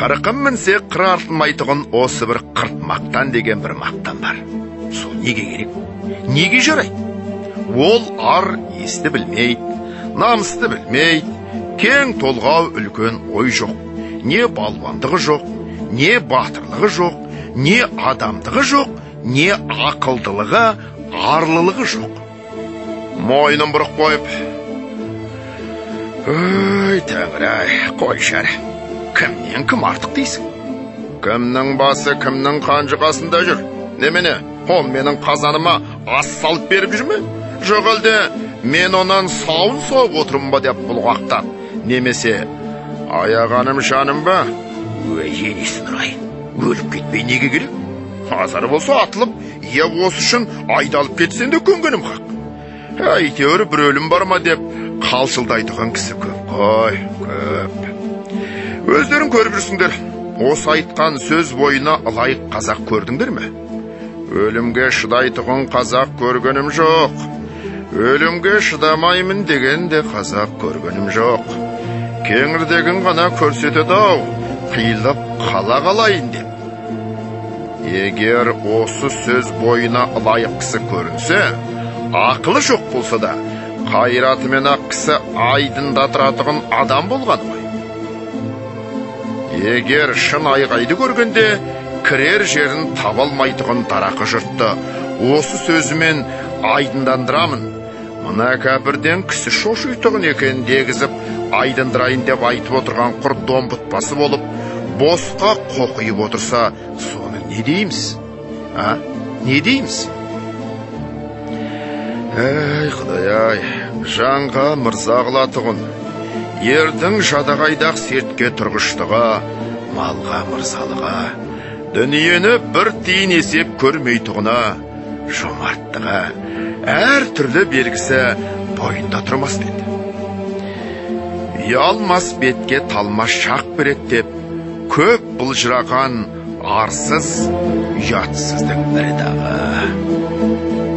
Қырқын мінсе қыр артылмайтұғын осы бір қырт мақтан деген бір мақтан бар. Сол неге керек? Неге жарайды? Ол ар есті білмейді, намысты білмейді, кең толғау үлкен ой жоқ, не балуандығы жоқ, не батырлығы жоқ, не адамдығы жоқ, не ақылдылығы, арлылығы жоқ. Мойнын бұрық қойып, «Өй, Тәңір-ай, қой шәр, кімнен кім артық дейсің? Кімнің басы кімнің қанжығасында жүр? Немене, ол менің қазаныма ас салып беріп жүр ме? Жоқ әлде мен онан сауын соғып отырмын ба деп бұлғақтап, немесе аяғаным жаным ба? Өй, енесін ұрайын, өліп кетпей неге керек? Азар болса атылып, е осы үшін айдалып кетсен де көнгенім қақ. Әйтеуір бір өлім бар ма деп қалшылдайтұған кісі көп қой, көп. Өздерің көріп жүрсіңдер, осы айтқан сөз бойына лайық қазақ көрдіңдер ме? Өлімге шыдайтұғын қазақ көргенім жоқ. Өлімге шыдамаймын деген де қазақ көргенім жоқ. Кеңірдегін ғана көрсетеді-ау, қиылып қала қалайын деп. Егер осы сөз бойына лайық кісі көрінсе, ақылы жоқ болса да, қайратымен ақ кісі айдында тұратығын адам болған ғой. Егер шын айғайды көргенде, кірер жерін табалмайтығын дарақы жұртты осы сөзімен айдындандырамын. Мына кәпірден кісі шошуйтығын екен дегізіп, айдындырайын деп айтып отырған құр домбытпасы болып, босқа қоқиып отырса, соны не дейміз? Не дейміз? Әй, Құдай-ай, жанға мырза қылатығын, ердің жадағайдақ сертке тұрғыштыға, малға мырзалыға, дүниені бір тиын есеп көрмейтұғына, жомарттыға, әр түрлі белгісі бойында тұрмас деді. Ұялмас бетке талмас шақ берет деп, көп бұлжыраған арсыз, ұятсыздың бірі дағы.